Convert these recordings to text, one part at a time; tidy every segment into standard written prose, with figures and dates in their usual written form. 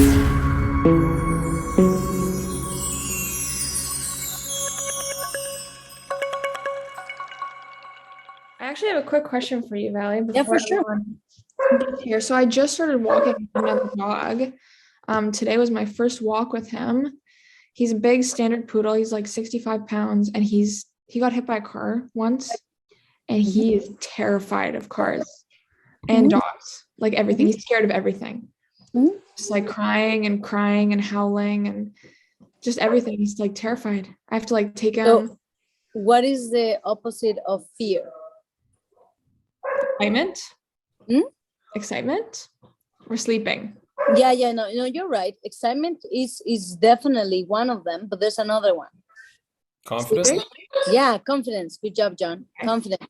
I actually have a quick question for you, Valerie, Yeah, before for sure. everyone gets here. So I just started walking another dog. Today was my first walk with him. He's a big standard poodle. He's like 65 pounds, and he got hit by a car once, and he is terrified of cars and Mhm. dogs, like everything. He's scared of everything. Mhm. Just like crying and howling and just everything. He's like terrified. I have to like take him. So, what is the opposite of fear? Excitement, Hmm? excitement, or sleeping. Yeah, no, you're right. Excitement is definitely one of them, but there's another one. Confidence. Sleeping? Yeah, confidence. Good job, John. Okay. Confidence.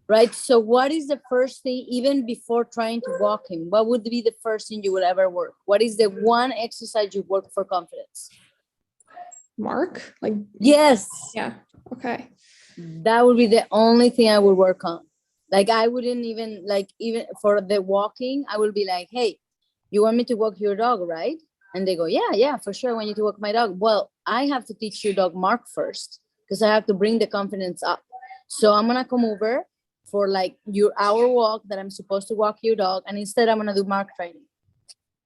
Right. So, what is the first thing, even before trying to walk him? What would be the first thing you would ever work? What is the one exercise you work for confidence? Mark? Like, Yes, yeah. Okay. that would be the only thing I would work on. Like, I wouldn't even even for the walking, I would be like, hey, you want me to walk your dog, right? And they go, yeah, for sure. I want you to walk my dog. Well, I have to teach your dog Mark first because I have to bring the confidence up. So I'm gonna come over for like your hour walk that I'm supposed to walk your dog, and instead I'm gonna do Mark training.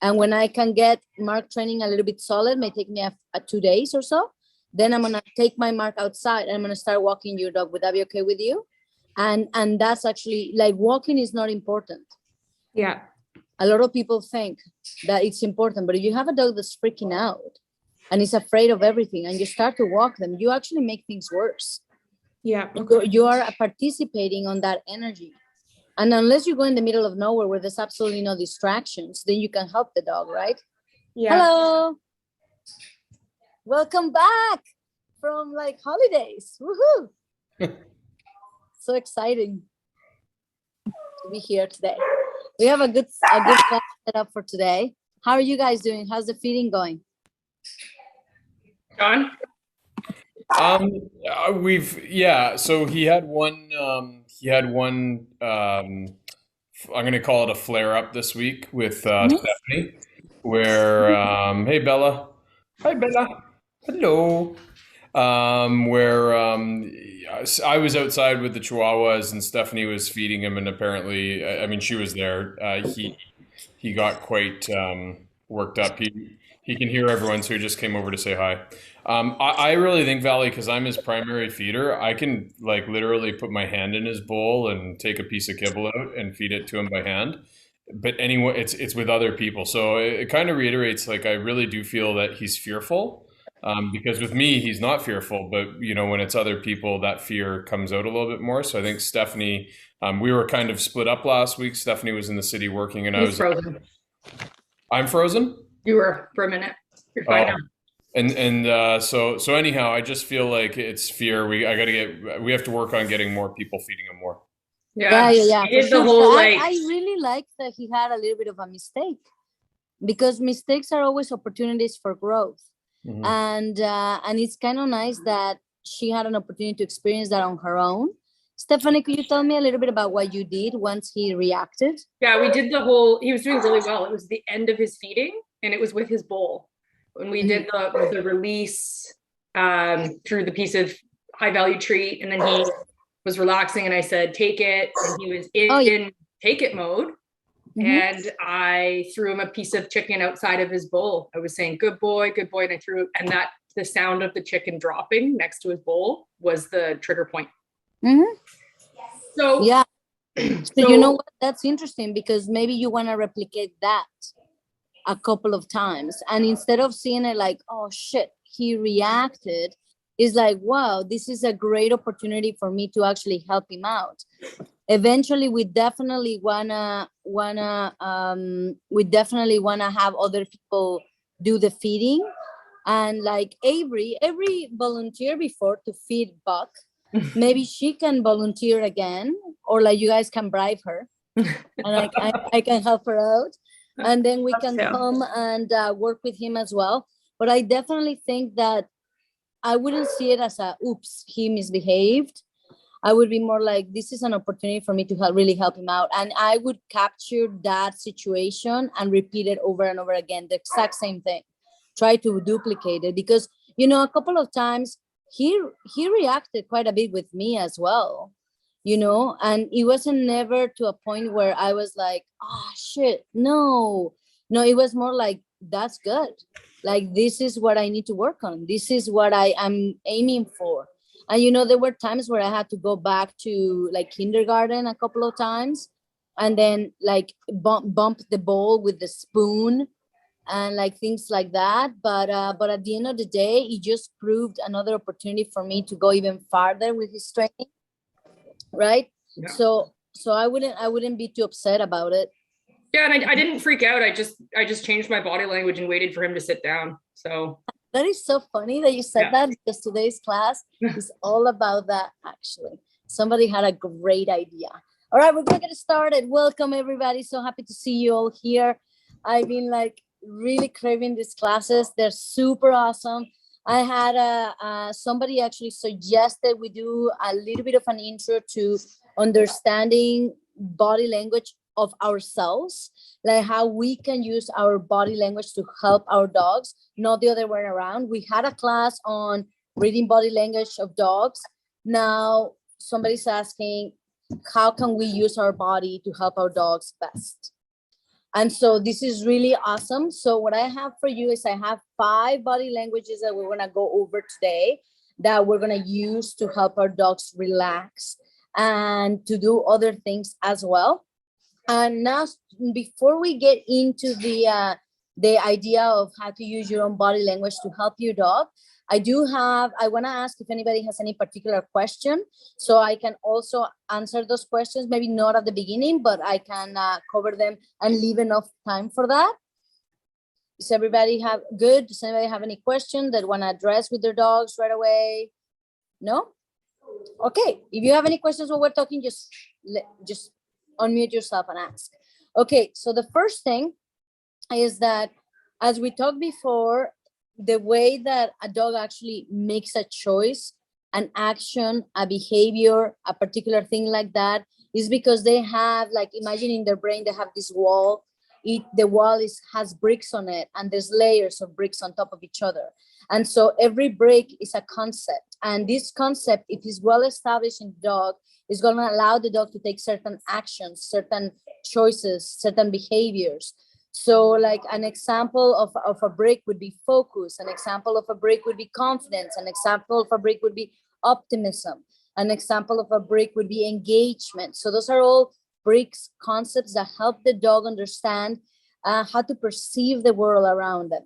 And when I can get Mark training a little bit solid, may take me a 2 days or so. Then I'm gonna take my Mark outside and I'm gonna start walking your dog. Would that be okay with you? And that's actually like walking is not important. Yeah. A lot of people think that it's important, but if you have a dog that's freaking out and is afraid of everything and you start to walk them, you actually make things worse. Yeah. You are participating on that energy. And unless you go in the middle of nowhere where there's absolutely no distractions, then you can help the dog, right? Yeah. Hello. Welcome back from like holidays. Woohoo. So exciting to be here today. We have a good class set up for today. How are you guys doing? How's the feeding going? John? So he had one I'm gonna call it a flare up this week with Stephanie, where hey Bella. Hi Bella. Hello. Where I was outside with the Chihuahuas and Stephanie was feeding him, and apparently, I mean, she was there. He got quite worked up. He can hear everyone, so he just came over to say hi. I really think Valley, because I'm his primary feeder, I can like literally put my hand in his bowl and take a piece of kibble out and feed it to him by hand. But anyway, it's with other people, so it kind of reiterates like I really do feel that he's fearful. Because with me, he's not fearful, but you know, when it's other people, that fear comes out a little bit more. So I think Stephanie, we were kind of split up last week. Stephanie was in the city working, and I He's was. frozen. I'm frozen. You were for a minute. You're fine Oh, now. and so anyhow, I just feel like it's fear. We have to work on getting more people feeding him more. Yeah. Yeah. He did for the sure. whole I like really like that he had a little bit of a mistake because mistakes are always opportunities for growth. Mhm. And it's kind of nice that she had an opportunity to experience that on her own. Stephanie, could you tell me a little bit about what you did once he reacted? yeah, we did the whole he was doing really well. It was the end of his feeding and it was with his bowl. When we did the release through the piece of high value treat, and then he was relaxing and I said, take it, and he was in take it mode. And I threw him a piece of chicken outside of his bowl. I was saying, good boy, and I threw it, and that the sound of the chicken dropping next to his bowl was the trigger point. So yeah. So you know what? That's interesting because maybe you want to replicate that a couple of times. And instead of seeing it like, oh shit, he reacted, is like, wow, this is a great opportunity for me to actually help him out. Eventually we definitely wanna have other people do the feeding. And like every volunteer before to feed Buck. Maybe she can volunteer again, or like you guys can bribe her and I can help her out, and then we can come and work with him as well. But I definitely think that I wouldn't see it as a oops, he misbehaved. I would be more like, this is an opportunity for me to really help him out. And I would capture that situation and repeat it over and over again, the exact same thing. Try to duplicate it because, a couple of times he reacted quite a bit with me as well, and it wasn't never to a point where I was like, oh shit, no, it was more like, that's good. Like, this is what I need to work on. This is what I am aiming for. And, there were times where I had to go back to like kindergarten a couple of times and then like bump the ball with the spoon and like things like that. But at the end of the day, it just proved another opportunity for me to go even farther with his training. Right. Yeah. So I wouldn't be too upset about it. Yeah, and I didn't freak out. I just changed my body language and waited for him to sit down. So that is so funny that you said that, because today's class is all about that. Actually, somebody had a great idea. All right, we're gonna get started. Welcome everybody. So happy to see you all here. I've been like really craving these classes. They're super awesome. I had somebody actually suggested we do a little bit of an intro to understanding body language of ourselves, like how we can use our body language to help our dogs, not the other way around. We had a class on reading body language of dogs. Now somebody's asking, how can we use our body to help our dogs best? And so this is really awesome. So what I have for you is I have 5 body languages that we're going to go over today that we're going to use to help our dogs relax and to do other things as well. And now, before we get into the idea of how to use your own body language to help your dog, I want to ask if anybody has any particular question, so I can also answer those questions, maybe not at the beginning, but I can cover them and leave enough time for that. Does everybody have any question that want to address with their dogs right away? No? Okay, if you have any questions while we're talking, just unmute yourself and ask. Okay, so the first thing is that, as we talked before, the way that a dog actually makes a choice, an action, a behavior, a particular thing like that, is because they have, like, imagine in their brain they have this wall. The wall has bricks on it, and there's layers of bricks on top of each other. And so every brick is a concept. And this concept, if it's well established in the dog, is going to allow the dog to take certain actions, certain choices, certain behaviors. So like an example of a brick would be focus. An example of a brick would be confidence. An example of a brick would be optimism. An example of a brick would be engagement. So those are all bricks, concepts that help the dog understand how to perceive the world around them.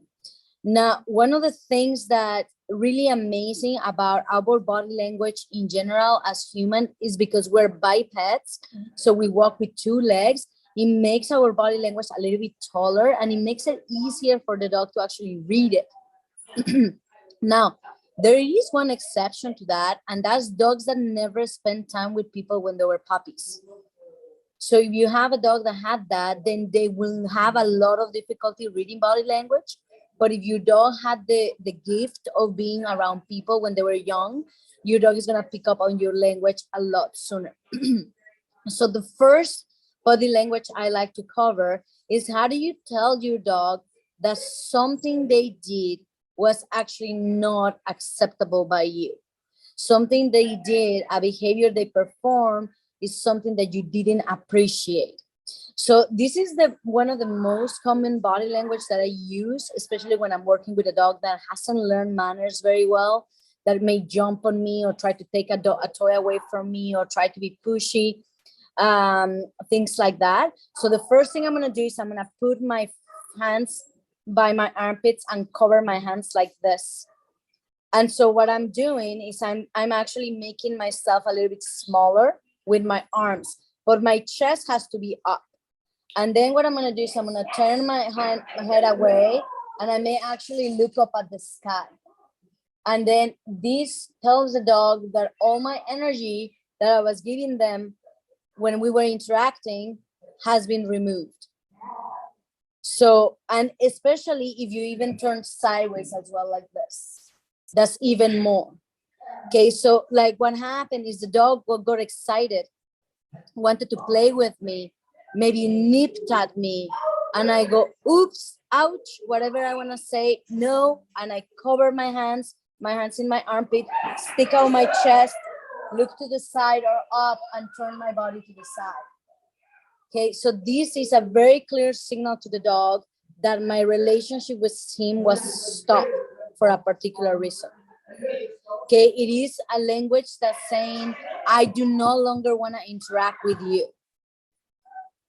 Now, one of the things that really amazing about our body language in general as human is because we're bipeds, so we walk with 2 legs. It makes our body language a little bit taller, and it makes it easier for the dog to actually read it. Now, there is one exception to that, and that's dogs that never spend time with people when they were puppies. So if you have a dog that had that, then they will have a lot of difficulty reading body language. But if your dog had the gift of being around people when they were young, your dog is going to pick up on your language a lot sooner. So the first body language I like to cover is, how do you tell your dog that something they did was actually not acceptable by you? Something they did, a behavior they performed, is something that you didn't appreciate. So this is one of the most common body language that I use, especially when I'm working with a dog that hasn't learned manners very well, that may jump on me or try to take a toy away from me or try to be pushy, things like that. So the first thing I'm going to do is I'm going to put my hands by my armpits and cover my hands like this. And so what I'm doing is I'm actually making myself a little bit smaller with my arms, but my chest has to be up. And then what I'm going to do is I'm going to turn my head away, and I may actually look up at the sky. And then this tells the dog that all my energy that I was giving them when we were interacting has been removed. So, and especially if you even turn sideways as well like this, that's even more. Okay, so like what happened is the dog got excited, wanted to play with me, maybe nipped at me, and I go, oops, ouch, whatever I want to say, no, and I cover my hands in my armpit, stick out my chest, look to the side or up, and turn my body to the side. Okay, so this is a very clear signal to the dog that my relationship with him was stopped for a particular reason. Okay, it is a language that's saying, I do no longer want to interact with you.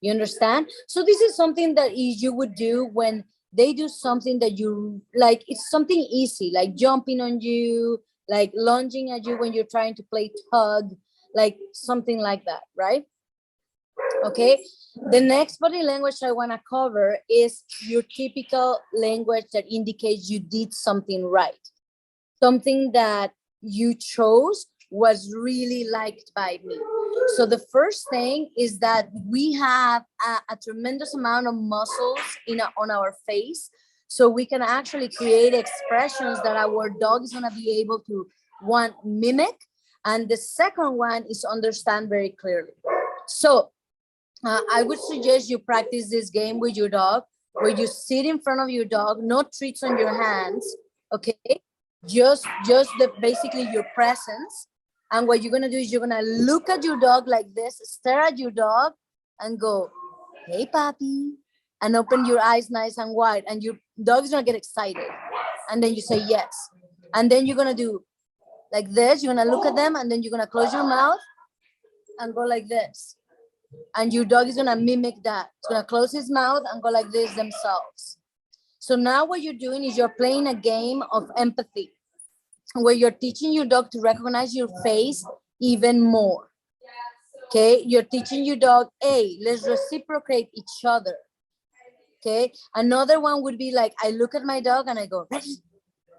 You understand? So this is something that you would do when they do something that you like. It's something easy, like jumping on you, like lunging at you when you're trying to play tug, like something like that, right? Okay, the next body language I want to cover is your typical language that indicates you did something right. Something that you chose was really liked by me. So the first thing is that we have a tremendous amount of muscles on our face. So we can actually create expressions that our dog is going to be able to, one, mimic. And the second one is understand very clearly. So I would suggest you practice this game with your dog, where you sit in front of your dog, no treats on your hands, okay? Just basically your presence. And what you're gonna do is you're gonna look at your dog like this, stare at your dog, and go, "Hey, papi," and open your eyes nice and wide, and your dog is gonna get excited. And then you say yes, and then you're gonna do like this. You're gonna look at them, and then you're gonna close your mouth and go like this. And your dog is gonna mimic that. It's gonna close his mouth and go like this themselves. So now what you're doing is you're playing a game of empathy, where you're teaching your dog to recognize your face even more. Okay, you're teaching your dog, hey, let's reciprocate each other. Okay, another one would be like, I look at my dog and I go, ready?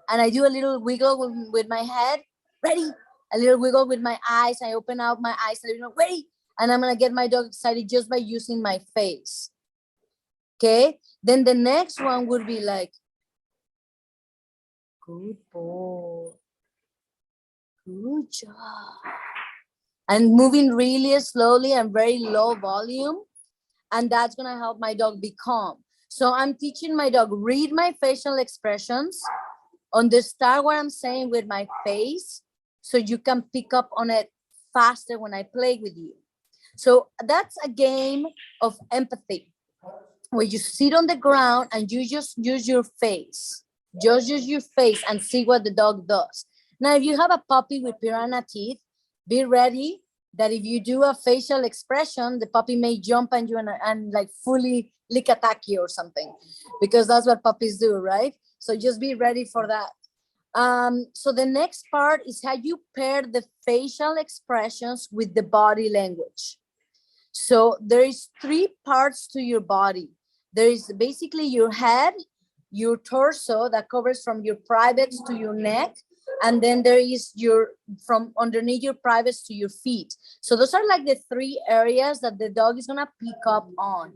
And I do a little wiggle with my head, ready? A little wiggle with my eyes. I open out my eyes, a little, ready? And I'm gonna get my dog excited just by using my face. Okay, then the next one would be like, good boy, good job. And moving really slowly and very low volume. And that's gonna help my dog be calm. So I'm teaching my dog, read my facial expressions, understand what I'm saying with my face, so you can pick up on it faster when I play with you. So that's a game of empathy, where you sit on the ground and you just use your face. Just use your face and see what the dog does. Now, if you have a puppy with piranha teeth, be ready that if you do a facial expression, the puppy may jump on you and like fully lick attack you or something, because that's what puppies do, right? So just be ready for that. So the next part is how you pair the facial expressions with the body language. So there is 3 parts to your body. There is basically your head, your torso that covers from your privates to your neck, and then there is from underneath your privates to your feet. So those are like the 3 areas that the dog is gonna pick up on.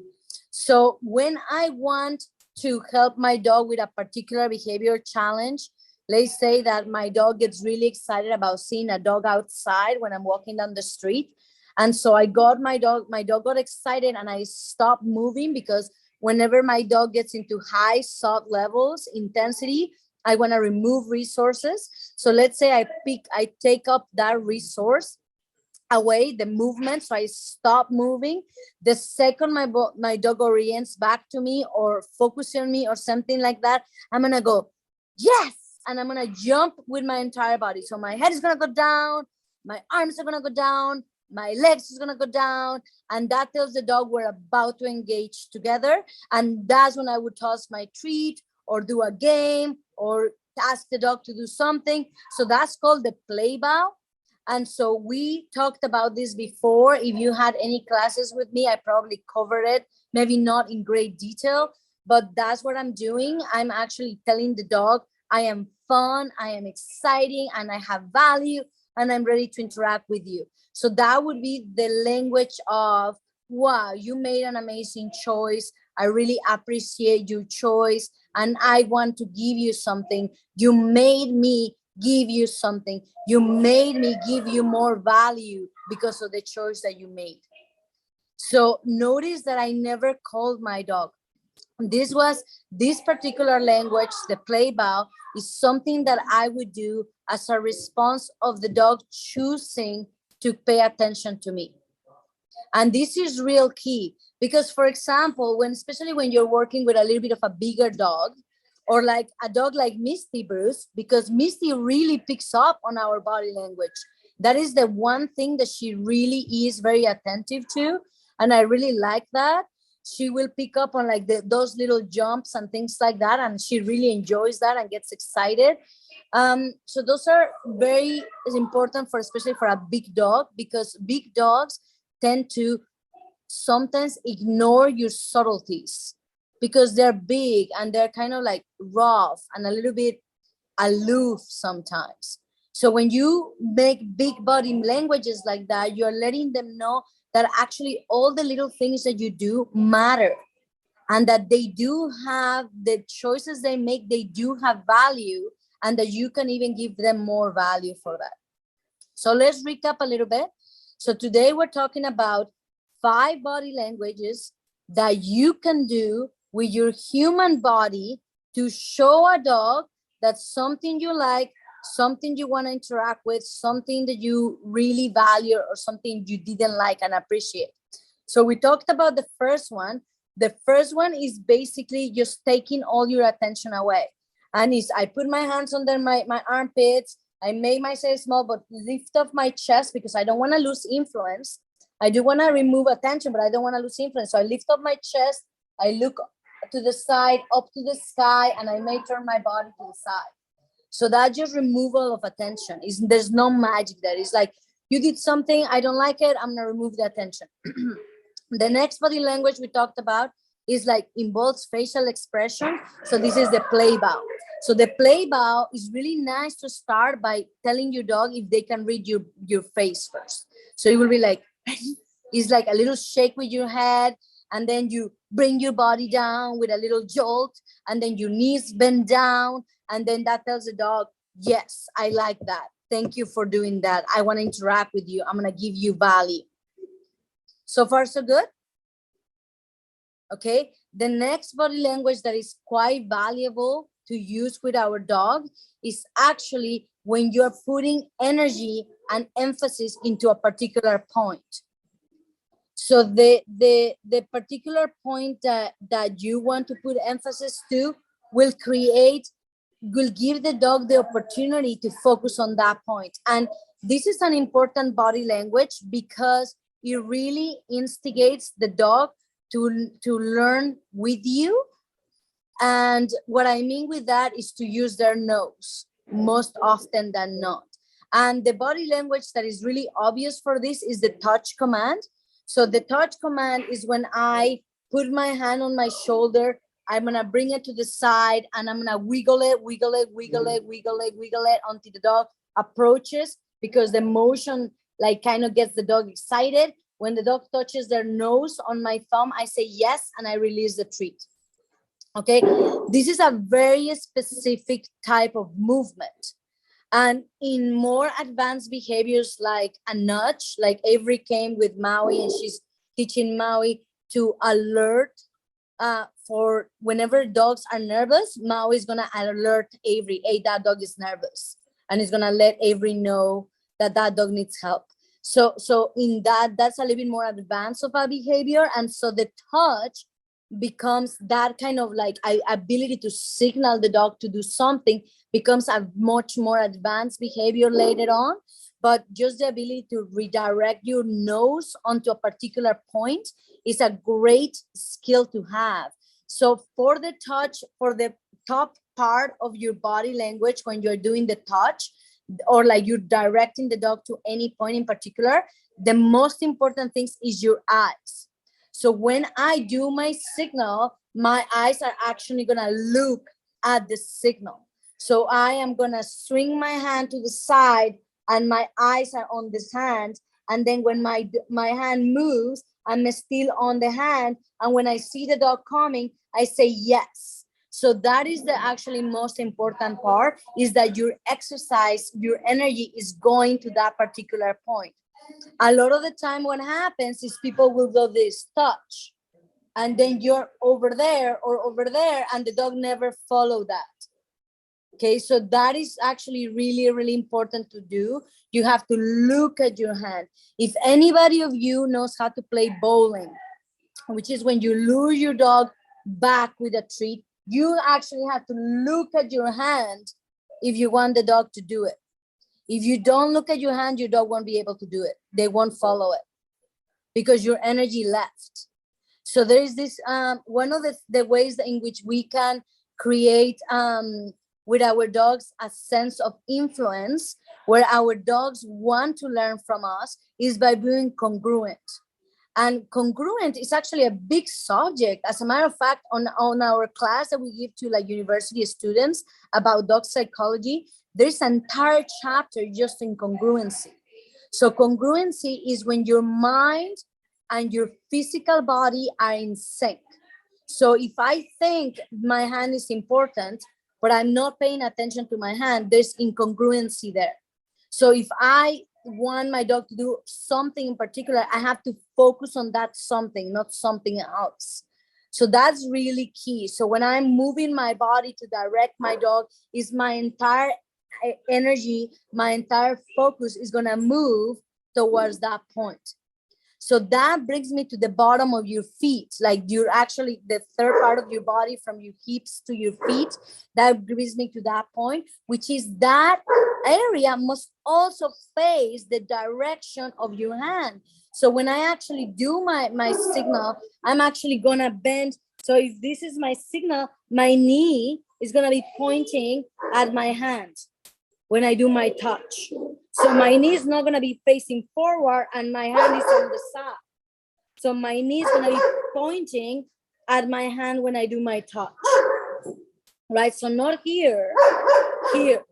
So when I want to help my dog with a particular behavior challenge, let's say that my dog gets really excited about seeing a dog outside when I'm walking down the street. And so I got my dog got excited and I stopped moving, because whenever my dog gets into high SOT levels, intensity, I want to remove resources. So let's say I take up that resource away, the movement, so I stop moving. The second my dog orients back to me or focus on me or something like that, I'm going to go, yes! And I'm going to jump with my entire body. So my head is going to go down, my arms are going to go down, my legs is going to go down, and that tells the dog we're about to engage together. And that's when I would toss my treat or do a game or ask the dog to do something. So that's called the play bow. And so we talked about this before. If you had any classes with me, I probably covered it, maybe not in great detail, but that's what I'm doing. I'm actually telling the dog, I am fun, I am exciting, and I have value, and I'm ready to interact with you. So that would be the language of, wow, you made an amazing choice. I really appreciate your choice. And I want to give you something. You made me give you something. You made me give you more value because of the choice that you made. So notice that I never called my dog. This particular language, the play bow, is something that I would do as a response of the dog choosing to pay attention to me. And this is real key because, for example, especially when you're working with a little bit of a bigger dog, or like a dog like Misty, Bruce, because Misty really picks up on our body language. That is the one thing that she really is very attentive to. And I really like that. She will pick up on like those little jumps and things like that. And she really enjoys that and gets excited. So those are very important especially for a big dog, because big dogs tend to sometimes ignore your subtleties because they're big and they're kind of like rough and a little bit aloof sometimes. So when you make big body languages like that, you're letting them know that actually all the little things that you do matter, and that they do have the choices they make, they do have value, and that you can even give them more value for that. So let's recap a little bit. So today we're talking about 5 body languages that you can do with your human body to show a dog that something you like, something you want to interact with, something that you really value, or something you didn't like and appreciate. So we talked about the first one. The first one is basically just taking all your attention away. And I put my hands under my armpits. I make myself small, but lift up my chest because I don't want to lose influence. I do want to remove attention, but I don't want to lose influence. So I lift up my chest. I look to the side, up to the sky, and I may turn my body to the side. So that's just removal of attention. There's no magic there. It's like you did something, I don't like it, I'm going to remove the attention. The next body language we talked about is like involves facial expression. So this is the play bow. So the play bow is really nice to start by telling your dog if they can read your face first. So it will be like, it's like a little shake with your head, and then you bring your body down with a little jolt, and then your knees bend down, and then that tells the dog, yes, I like that. Thank you for doing that. I want to interact with you. I'm going to give you value. So far, so good? Okay. The next body language that is quite valuable to use with our dog is actually when you're putting energy and emphasis into a particular point. So the particular point that you want to put emphasis to will give the dog the opportunity to focus on that point. And this is an important body language because it really instigates the dog to learn with you. And what I mean with that is to use their nose most often than not. And the body language that is really obvious for this is the touch command. So the touch command is when I put my hand on my shoulder, I'm going to bring it to the side, and I'm going to wiggle it until the dog approaches, because the motion like kind of gets the dog excited. When the dog touches their nose on my thumb, I say yes, and I release the treat. Okay, this is a very specific type of movement. And in more advanced behaviors like a nudge, like Avery came with Maui and she's teaching Maui to alert for whenever dogs are nervous, Maui is going to alert Avery, hey, that dog is nervous. And he's going to let Avery know that dog needs help. So in that's a little bit more advanced of a behavior. And so the touch becomes that kind of like ability to signal the dog to do something becomes a much more advanced behavior later on. But just the ability to redirect your nose onto a particular point is a great skill to have. So for the touch, for the top part of your body language, when you're doing the touch, or like you're directing the dog to any point in particular, the most important thing is your eyes. So when I do my signal, my eyes are actually going to look at the signal. So I am going to swing my hand to the side and my eyes are on this hand. And then when my hand moves, I'm still on the hand. And when I see the dog coming, I say yes. So that is the actually most important part, is that your exercise, your energy is going to that particular point. A lot of the time what happens is people will go this touch, and then you're over there or over there, and the dog never follow that. Okay, so that is actually really, really important to do. You have to look at your hand. If anybody of you knows how to play bowling, which is when you lure your dog back with a treat, you actually have to look at your hand if you want the dog to do it. If you don't look at your hand, your dog won't be able to do it. They won't follow it because your energy left. So there is this, one of the ways in which we can create with our dogs a sense of influence, where our dogs want to learn from us, is by being congruent. And congruent is actually a big subject. As a matter of fact, on our class that we give to like university students about dog psychology, there's an entire chapter just in congruency. So congruency is when your mind and your physical body are in sync. So if I think my hand is important, but I'm not paying attention to my hand, there's incongruency there. So if I want my dog to do something in particular, I have to focus on that something, not something else. So that's really key. So when I'm moving my body to direct my dog, is my entire energy, my entire focus is gonna move towards that point. So that brings me to the bottom of your feet, like you're actually the third part of your body from your hips to your feet. That brings me to that point, which is that area must also face the direction of your hand. So when I actually do my signal, I'm actually gonna bend. So if this is my signal, my knee is gonna be pointing at my hand when I do my touch. So my knee is not gonna be facing forward and my hand is on the side. So my knee is gonna be pointing at my hand when I do my touch, right? So not here, here.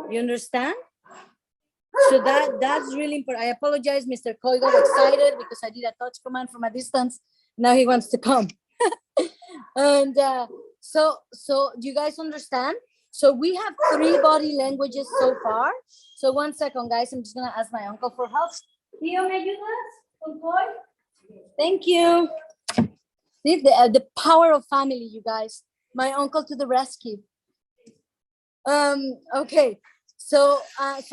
You understand? So that's really important. I apologize, Mr. Coy got excited because I did a touch command from a distance. Now he wants to come. And so do you guys understand? So we have 3 body languages so far. So one second, guys. I'm just gonna ask my uncle for help. Tío, ¿me ayudas? Thank you. See the power of family, you guys. My uncle to the rescue. Okay. So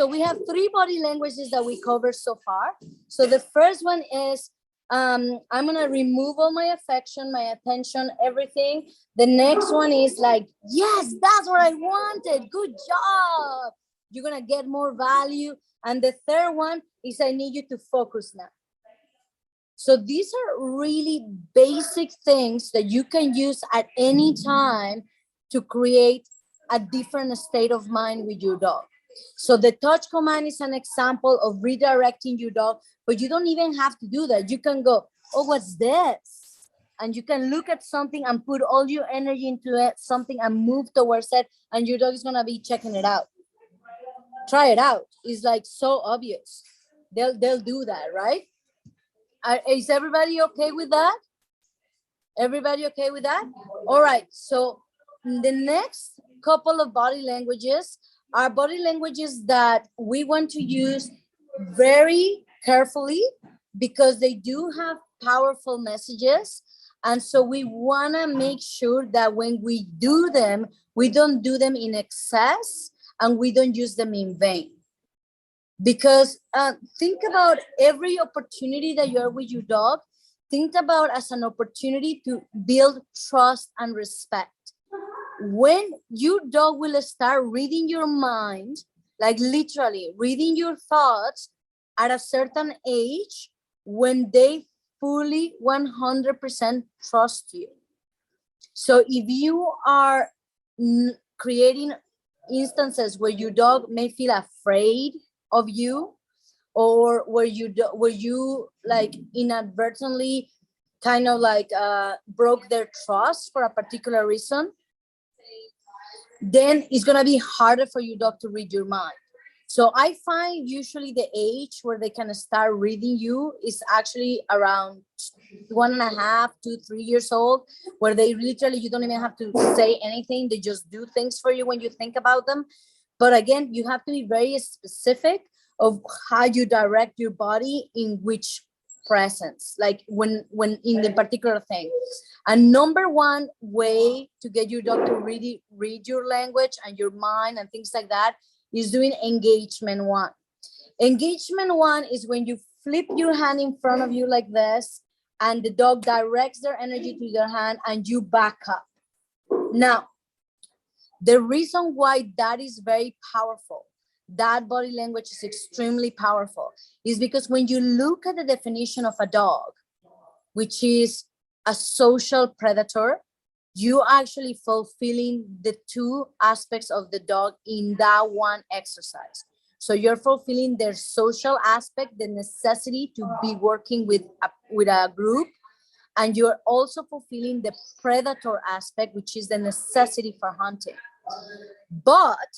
we have 3 body languages that we covered so far. So the first one is I'm gonna remove all my affection, my attention, everything. The next one is like, yes, that's what I wanted. Good job. You're gonna get more value. And the third one is I need you to focus now. So these are really basic things that you can use at any time to create a different state of mind with your dog. So the touch command is an example of redirecting your dog, but you don't even have to do that. You can go, oh, what's this? And you can look at something and put all your energy into it, something, and move towards it, and your dog is gonna be checking it out. Try it out. It's like so obvious. They'll do that, right? Is everybody okay with that? Everybody okay with that? All right. So the next couple of body languages are body languages that we want to use very carefully because they do have powerful messages. And so we want to make sure that when we do them, we don't do them in excess and we don't use them in vain. Because think about every opportunity that you're with your dog, think about as an opportunity to build trust and respect. When your dog will start reading your mind, like literally reading your thoughts at a certain age, when they fully 100% trust you. So if you are creating instances where your dog may feel afraid of you, or where you like inadvertently kind of like broke their trust for a particular reason, then it's going to be harder for your dog to read your mind. So I find usually the age where they can start reading you is actually around 1.5 to 3 years old, where they literally, you don't even have to say anything. They just do things for you when you think about them. But again, you have to be very specific of how you direct your body in which presence, like when in the particular thing. And number one way to get your dog to really read your language and your mind and things like that is doing engagement one. Engagement one is when you flip your hand in front of you like this, and the dog directs their energy to your hand and you back up. Now, the reason why that is very powerful, that body language is extremely powerful, is because when you look at the definition of a dog, which is a social predator, you actually fulfilling the two aspects of the dog in that one exercise. So you're fulfilling their social aspect, the necessity to be working with a group, and you're also fulfilling the predator aspect, which is the necessity for hunting. But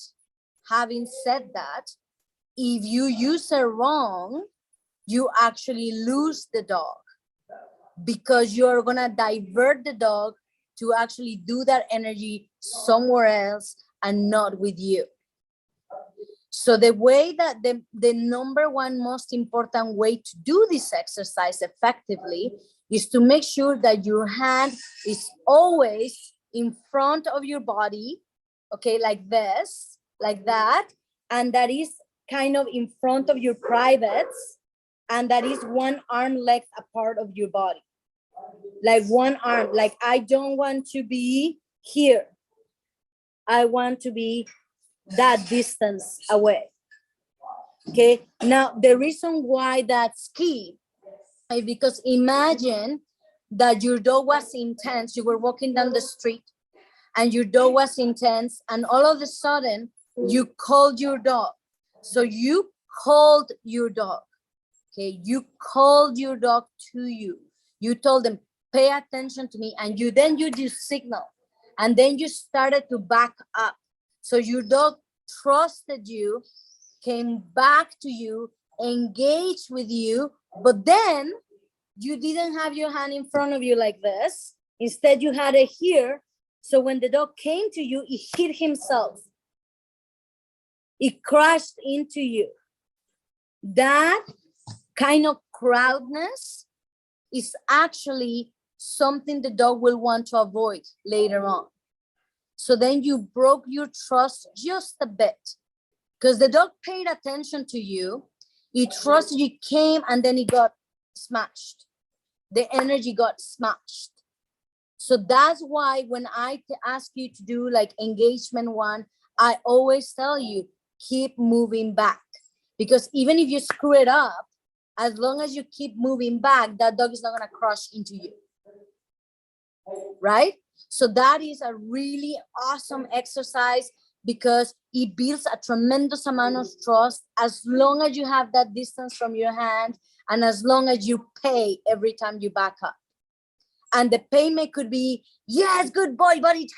having said that, if you use it wrong, you actually lose the dog, because you're gonna divert the dog to actually do that energy somewhere else and not with you. So the way that the number one most important way to do this exercise effectively is to make sure that your hand is always in front of your body, okay, like this, like that, and that is kind of in front of your privates, and that is one arm length apart of your body. Like one arm, like I don't want to be here. I want to be that distance away. Okay, now the reason why that's key is because imagine that your dog was intense. You were walking down the street and your dog was intense, and all of a sudden you called your dog. So you called your dog. Okay, you called your dog to you. You told them, pay attention to me, and you do signal, and then you started to back up. So your dog trusted you, came back to you, engaged with you, but then you didn't have your hand in front of you like this. Instead, you had it here. So when the dog came to you, he hit himself. It crashed into you. That kind of crowdness is actually something the dog will want to avoid later on. So then you broke your trust just a bit, because the dog paid attention to you. He trusted you, came, and then he got smashed. The energy got smashed. So that's why when I ask you to do like engagement one, I always tell you, keep moving back. Because even if you screw it up, as long as you keep moving back, that dog is not going to crush into you. Right? So that is a really awesome exercise, because it builds a tremendous amount of trust as long as you have that distance from your hand, and as long as you pay every time you back up. And the payment could be, yes, good boy, buddy.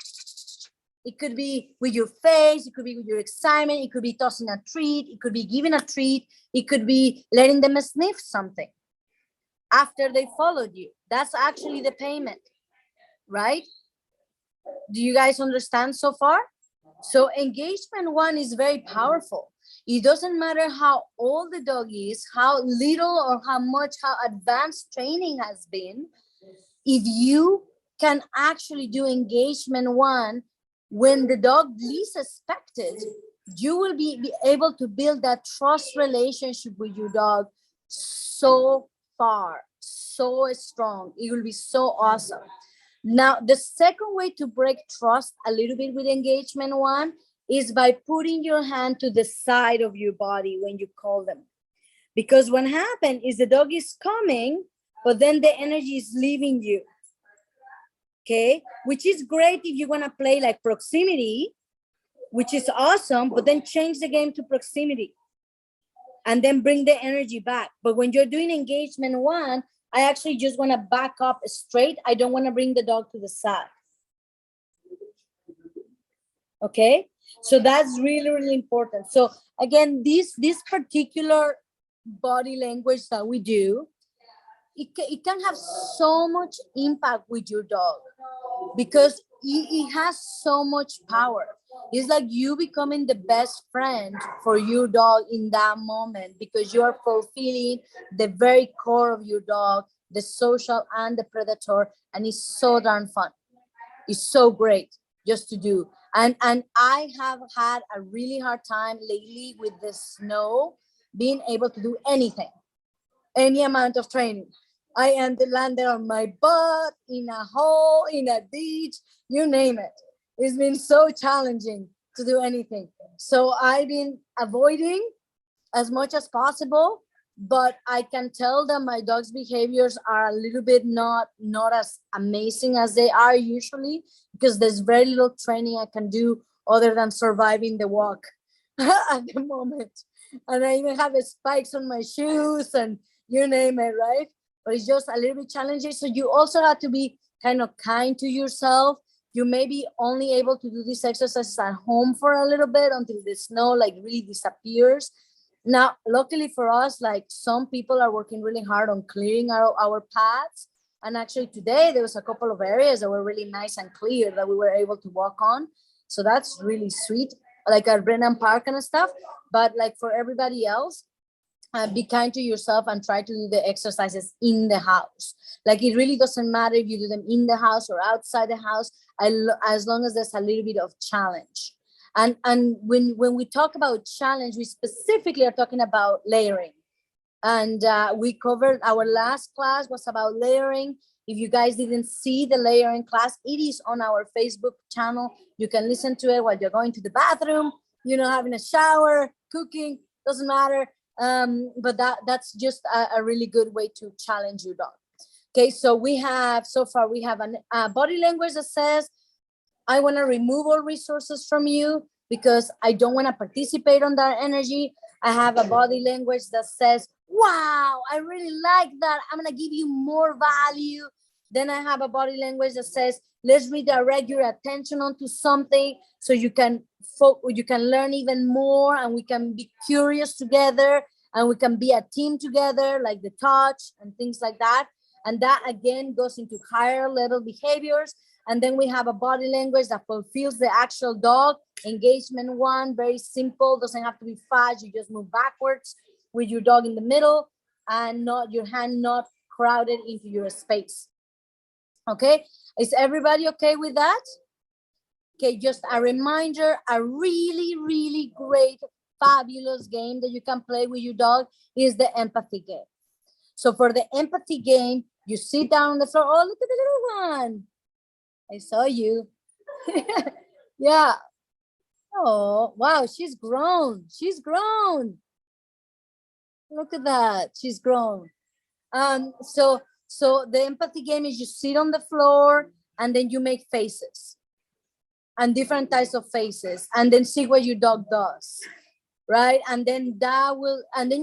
It could be with your face. It could be with your excitement. It could be tossing a treat. It could be giving a treat. It could be letting them sniff something after they followed you. That's actually the payment, right? Do you guys understand so far? So engagement one is very powerful. It doesn't matter how old the dog is, how little or how much, how advanced training has been. If you can actually do engagement one when the dog least expected, you will be able to build that trust relationship with your dog so far, so strong. It will be so awesome. Now, the second way to break trust a little bit with engagement one is by putting your hand to the side of your body when you call them. Because what happens is the dog is coming, but then the energy is leaving you. Okay, which is great if you want to play like proximity, which is awesome, but then change the game to proximity and then bring the energy back. But when you're doing engagement one, I actually just want to back up straight. I don't want to bring the dog to the side. Okay, So that's really, really important. So again, this particular body language that we do, it can have so much impact with your dog because it has so much power. It's like you becoming the best friend for your dog in that moment because you are fulfilling the very core of your dog, the social and the predator, and it's so darn fun. It's so great just to do. And I have had a really hard time lately with the snow being able to do anything, any amount of training. I am landed on my butt, in a hole, in a ditch, you name it. It's been so challenging to do anything. So I've been avoiding as much as possible, but I can tell that my dog's behaviors are a little bit not as amazing as they are usually because there's very little training I can do other than surviving the walk at the moment. And I even have spikes on my shoes and you name it, right? But it's just a little bit challenging. So you also have to be kind of kind to yourself. You may be only able to do these exercises at home for a little bit until the snow like really disappears. Now, luckily for us, like some people are working really hard on clearing our paths. And actually today there was a couple of areas that were really nice and clear that we were able to walk on. So that's really sweet, like at Brennan Park and stuff. But like for everybody else, be kind to yourself and try to do the exercises in the house. Like it really doesn't matter if you do them in the house or outside the house, as long as there's a little bit of challenge. And when we talk about challenge, we specifically are talking about layering. And we covered, our last class was about layering. If you guys didn't see the layering class, it is on our Facebook channel. You can listen to it while you're going to the bathroom, having a shower, cooking, doesn't matter. But that's just a really good way to challenge your dog. Okay, so so far we have a body language that says, I want to remove all resources from you because I don't want to participate on that energy. I have a body language that says, wow, I really like that. I'm going to give you more value. Then I have a body language that says, let's redirect your attention onto something so you can learn even more and we can be curious together and we can be a team together, like the touch and things like that. And that again goes into higher level behaviors. And then we have a body language that fulfills the actual dog. Engagement 1, very simple, doesn't have to be fast. You just move backwards with your dog in the middle and not your hand not crowded into your space. Okay, is everybody okay with that? Okay, just a reminder, a really, really great, fabulous game that you can play with your dog is the empathy game. So for the empathy game, you sit down on the floor. Oh, look at the little one. I saw you. Yeah. Oh, wow, she's grown. She's grown. Look at that. She's grown. So the empathy game is you sit on the floor and then you make faces and different types of faces and then see what your dog does. Right? And then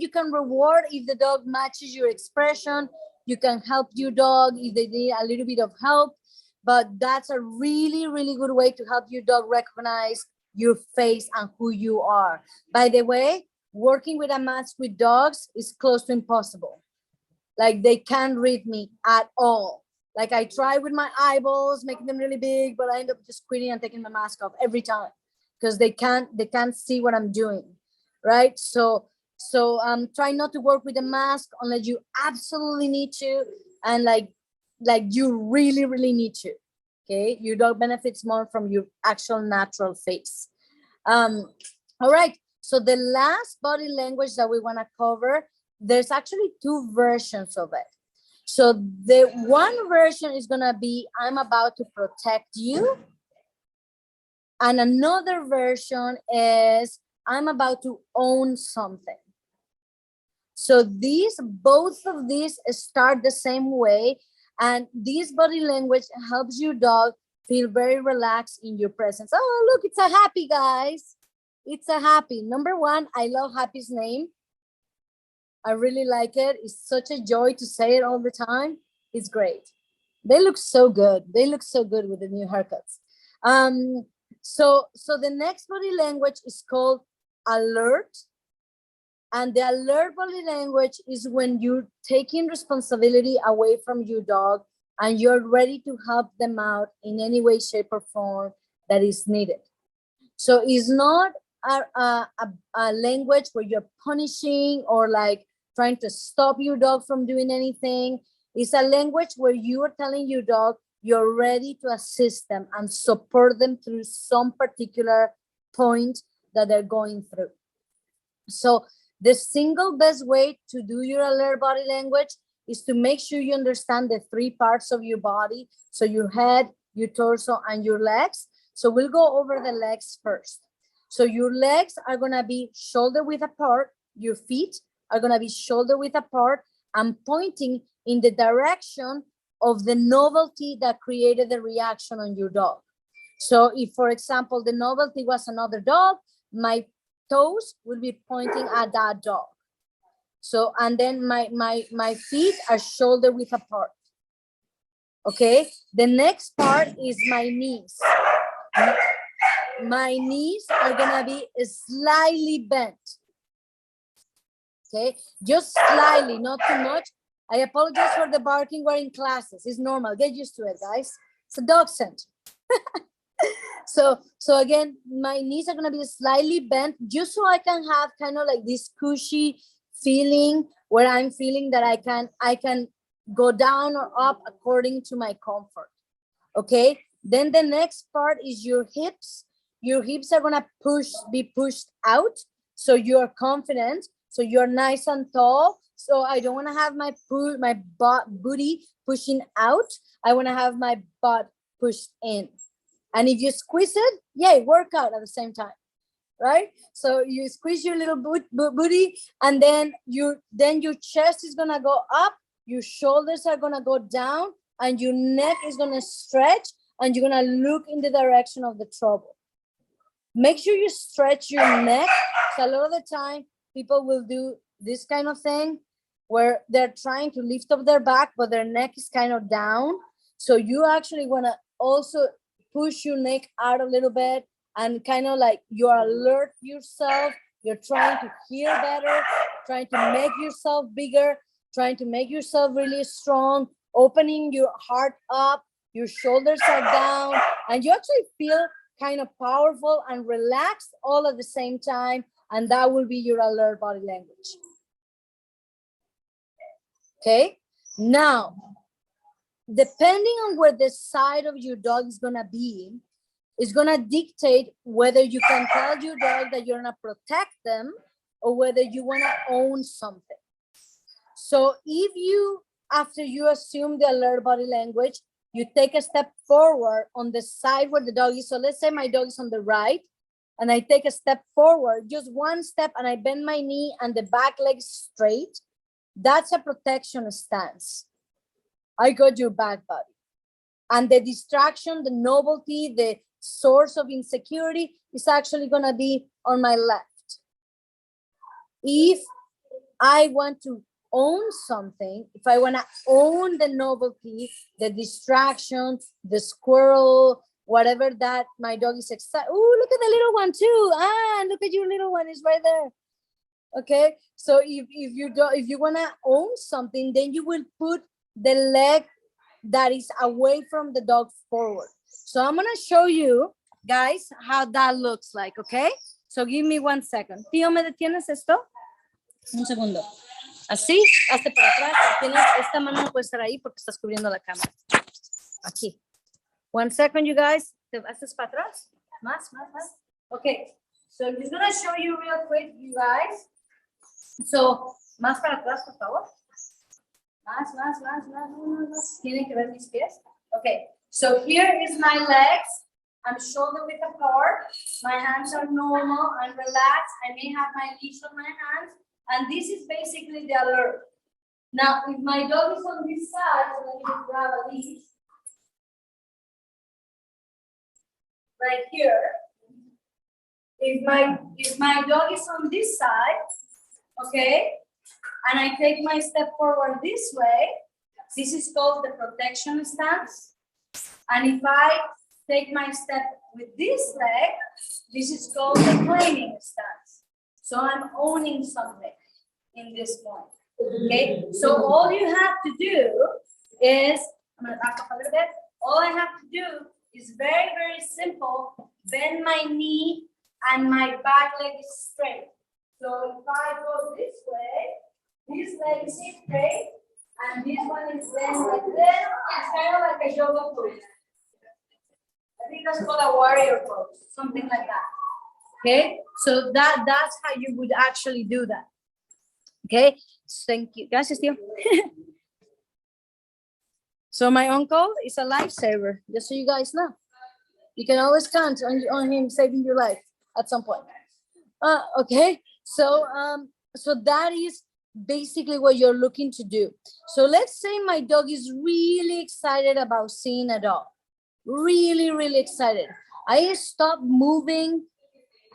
you can reward if the dog matches your expression. You can help your dog if they need a little bit of help. But that's a really, really good way to help your dog recognize your face and who you are. By the way, working with a mask with dogs is close to impossible. Like they can't read me at all. Like I try with my eyeballs, making them really big, but I end up just quitting and taking my mask off every time because they can't see what I'm doing. Right? So try not to work with a mask unless you absolutely need to, and like you really, really need to. Okay, your dog benefits more from your actual natural face. All right, so the last body language that we want to cover, there's actually 2 versions of it. So the one version is going to be, I'm about to protect you. And another version is, I'm about to own something. So both of these start the same way. And this body language helps your dog feel very relaxed in your presence. Oh, look, it's a Happy, guys. It's a Happy. Number 1, I love Happy's name. I really like it. It's such a joy to say it all the time. It's great. They look so good. They look so good with the new haircuts. So the next body language is called alert. And the alert body language is when you're taking responsibility away from your dog and you're ready to help them out in any way, shape, or form that is needed. So it's not a language where you're punishing or like trying to stop your dog from doing anything. It's a language where you are telling your dog you're ready to assist them and support them through some particular point that they're going through. So the single best way to do your alert body language is to make sure you understand the 3 parts of your body. So your head, your torso, and your legs. So we'll go over the legs first. So your legs are gonna be shoulder width apart. Your feet are gonna be shoulder width apart and pointing in the direction of the novelty that created the reaction on your dog. So if, for example, the novelty was another dog, my toes will be pointing at that dog. So, and then my feet are shoulder width apart. Okay, the next part is my knees. My knees are gonna be slightly bent. Okay, just slightly, not too much. I apologize for the barking, we're in classes, it's normal, get used to it, guys. It's a dog scent. So again, my knees are gonna be slightly bent just so I can have kind of like this cushy feeling where I'm feeling that I can go down or up according to my comfort. Okay, then the next part is your hips. Your hips are gonna be pushed out, so you're confident, so you're nice and tall. So I don't wanna have my booty pushing out. I wanna have my butt pushed in. And if you squeeze it, yay, work out at the same time, right? So you squeeze your little booty, and then your chest is gonna go up, your shoulders are gonna go down, and your neck is gonna stretch, and you're gonna look in the direction of the trouble. Make sure you stretch your neck. So a lot of the time, people will do this kind of thing where they're trying to lift up their back, but their neck is kind of down. So you actually wanna also push your neck out a little bit and kind of like you alert yourself. You're trying to hear better, trying to make yourself bigger, trying to make yourself really strong, opening your heart up, your shoulders are down, and you actually feel kind of powerful and relaxed all at the same time. And that will be your alert body language. Okay, now, depending on where the side of your dog is gonna be, is gonna dictate whether you can tell your dog that you're gonna protect them or whether you wanna own something. So if you, after you assume the alert body language, you take a step forward on the side where the dog is. So let's say my dog is on the right and I take a step forward, just one step, and I bend my knee and the back leg straight. That's a protection stance. I got your back, buddy. And the distraction, the novelty, the source of insecurity is actually gonna be on my left. If I want to own something, if I wanna own the novelty, the distraction, the squirrel, whatever that my dog is excited. Oh, look at the little one too. Ah, look at your little one, is right there. Okay, so if you wanna own something, then you will put the leg that is away from the dog forward. So I'm gonna show you guys how that looks like, okay? So give me 1 second. Tío, ¿me detienes esto? Un segundo. Así, hazte para atrás. Tienes, esta mano no puede estar ahí porque estás cubriendo la cámara. Aquí. 1 second, you guys. ¿Te haces para atrás? Más. Okay, so I'm just gonna show you real quick, you guys. So, más para atrás, por favor. Más. Tienen que ver mis pies. Okay, so here is my legs. I'm shoulder width apart. My hands are normal and relaxed. I may have my leash on my hands. And this is basically the alert. Now, if my dog is on this side, so let me grab a leash. Right here. If my dog is on this side, okay, and I take my step forward this way, this is called the protection stance. And if I take my step with this leg, this is called the claiming stance. So I'm owning something in this point. Okay, so all you have to do is, I'm gonna back up a little bit. All I have to do is very, very simple. Bend my knee and my back leg is straight. So if I go this way, this leg is straight, and this one is bent like this. It's kind of like a yoga pose. I think that's called a warrior pose, something like that. Okay, so that's how you would actually do that. Okay, thank you. Gracias, tío. So my uncle is a lifesaver, just so you guys know. You can always count on him saving your life at some point. Okay, so that is basically what you're looking to do. So let's say my dog is really excited about seeing a dog. Really, really excited. I stop moving.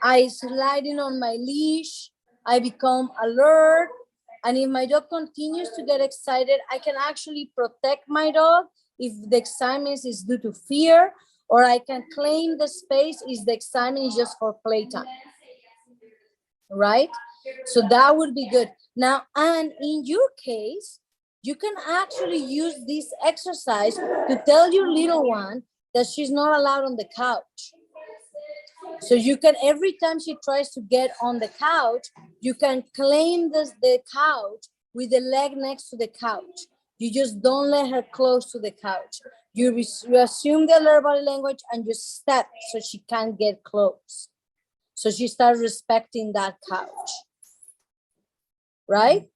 I sliding on my leash. I become alert. And if my dog continues to get excited, I can actually protect my dog if the excitement is due to fear, or I can claim the space if the excitement is just for playtime. Right? So that would be good. Now, and in your case, you can actually use this exercise to tell your little one that she's not allowed on the couch. So you can, every time she tries to get on the couch, you can claim the couch with the leg next to the couch. You just don't let her close to the couch. You assume the alert body language and you step so she can't get close. So she starts respecting that couch. Right?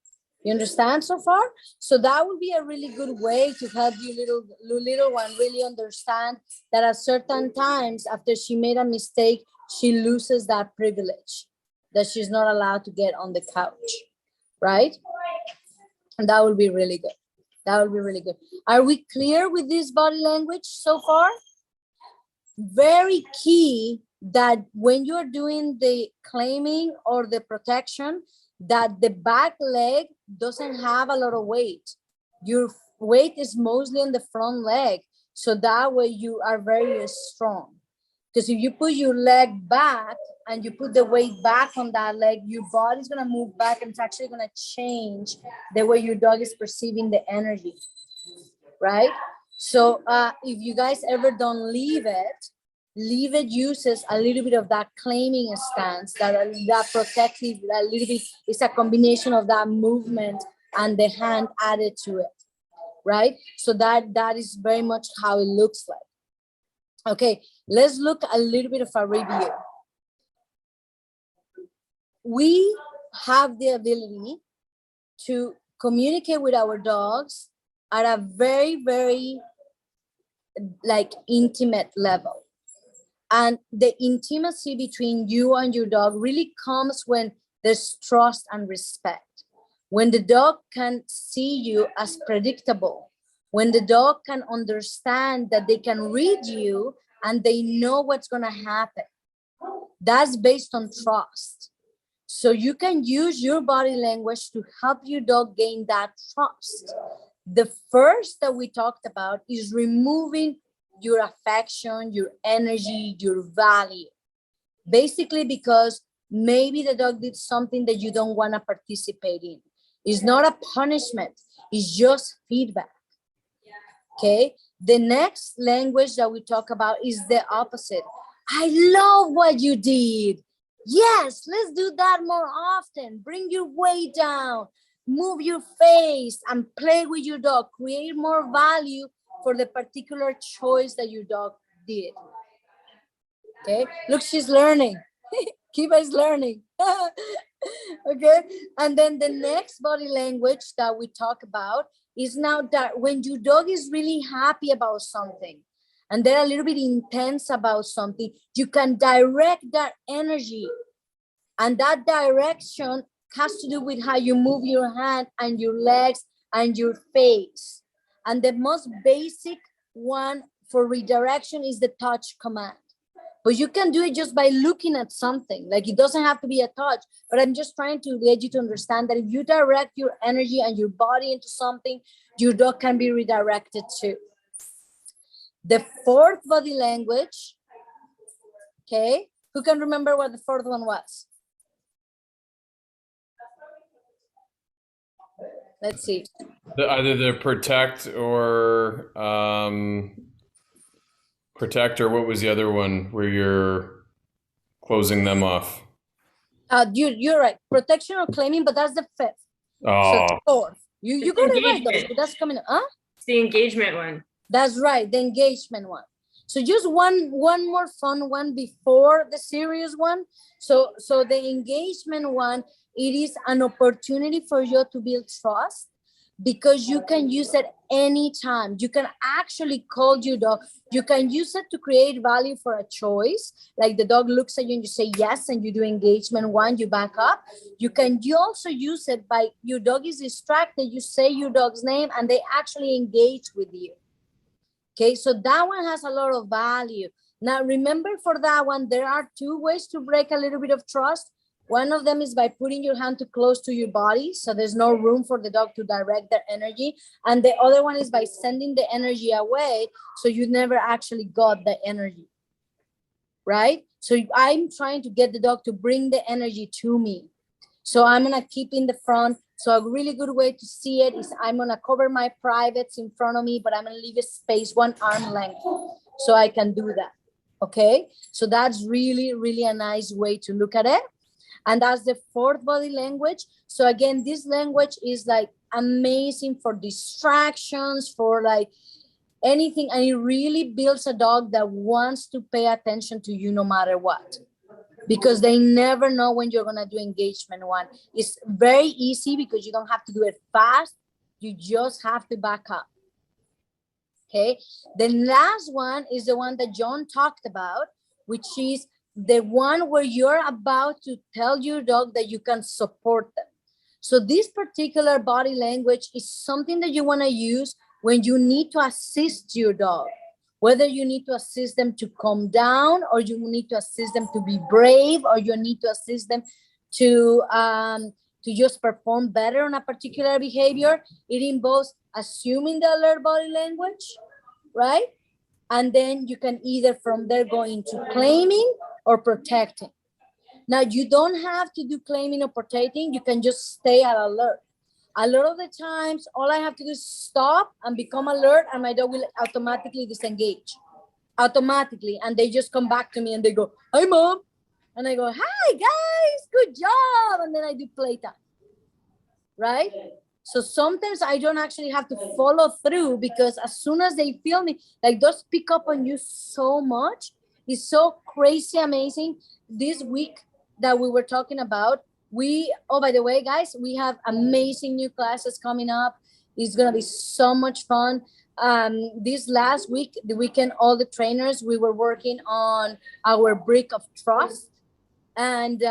You understand so far? So that would be a really good way to help you little one really understand that at certain times after she made a mistake, she loses that privilege, that she's not allowed to get on the couch, right? And that would be really good. That would be really good. Are we clear with this body language so far? Very key that when you're doing the claiming or the protection, that the back leg doesn't have a lot of weight. Your weight is mostly on the front leg. So that way you are very strong. Because if you put your leg back and you put the weight back on that leg, your body's going to move back and it's actually going to change the way your dog is perceiving the energy, right? So if you guys ever don't leave it uses a little bit of that claiming stance, that protective, a little bit, it's a combination of that movement and the hand added to it, right? So that is very much how it looks like. Okay, let's look a little bit of a review. We have the ability to communicate with our dogs at a very, very intimate level. And the intimacy between you and your dog really comes when there's trust and respect. When the dog can see you as predictable, when the dog can understand that they can read you and they know what's going to happen. That's based on trust. So you can use your body language to help your dog gain that trust. The first that we talked about is removing your affection, your energy, your value. Basically because maybe the dog did something that you don't want to participate in. It's not a punishment, it's just feedback. Okay, the next language that we talk about is the opposite. I love what you did. Yes, let's do that more often. Bring your weight down, move your face and play with your dog. Create more value for the particular choice that your dog did. Okay, look, she's learning. Kiva is learning. Okay, and then the next body language that we talk about is now that when your dog is really happy about something and they're a little bit intense about something, you can direct that energy. And that direction has to do with how you move your hand and your legs and your face. And the most basic one for redirection is the touch command. But you can do it just by looking at something. Like it doesn't have to be a touch, but I'm just trying to get you to understand that if you direct your energy and your body into something, your dog can be redirected too. The fourth body language, okay? Who can remember what the fourth one was? Let's see. Either the protect or what was the other one where you're closing them off? You're right. Protection or claiming, but that's the fifth. Oh, So fourth. You got it right, though. So that's coming up. Huh? It's the engagement one. That's right, the engagement one. So just one more fun one before the serious one. So the engagement one, it is an opportunity for you to build trust, because you can use it anytime. You can actually call your dog. You can use it to create value for a choice. Like the dog looks at you and you say yes, and you do engagement one, you back up. You also use it by your dog is distracted. You say your dog's name and they actually engage with you. Okay, so that one has a lot of value. Now, remember, for that one, there are two ways to break a little bit of trust. One of them is by putting your hand too close to your body, so there's no room for the dog to direct their energy. And the other one is by sending the energy away, so you never actually got the energy, right? So I'm trying to get the dog to bring the energy to me. So I'm gonna keep in the front. So a really good way to see it is I'm gonna cover my privates in front of me, but I'm gonna leave a space 1 arm length so I can do that, okay? So that's really, really a nice way to look at it. And that's the fourth body language. So again, this language is like amazing for distractions, for like anything. And it really builds a dog that wants to pay attention to you no matter what, because they never know when you're going to do engagement one. It's very easy because you don't have to do it fast. You just have to back up. Okay. The last one is the one that John talked about, which is the one where you're about to tell your dog that you can support them. So this particular body language is something that you want to use when you need to assist your dog, whether you need to assist them to calm down, or you need to assist them to be brave, or you need to assist them to just perform better on a particular behavior. It involves assuming the alert body language, right? And then you can either from there go into claiming or protecting. Now, you don't have to do claiming or protecting. You can just stay at alert. A lot of the times, all I have to do is stop and become alert, and my dog will automatically disengage. Automatically. And they just come back to me and they go, "Hi, Mom." And I go, "Hi, guys, good job." And then I do playtime, right? So sometimes I don't actually have to follow through, because as soon as they feel me, like those pick up on you so much. It's so crazy amazing. This week that we were talking about, oh, by the way, guys, we have amazing new classes coming up. It's going to be so much fun. This last week, the weekend, all the trainers, we were working on our brick of trust. And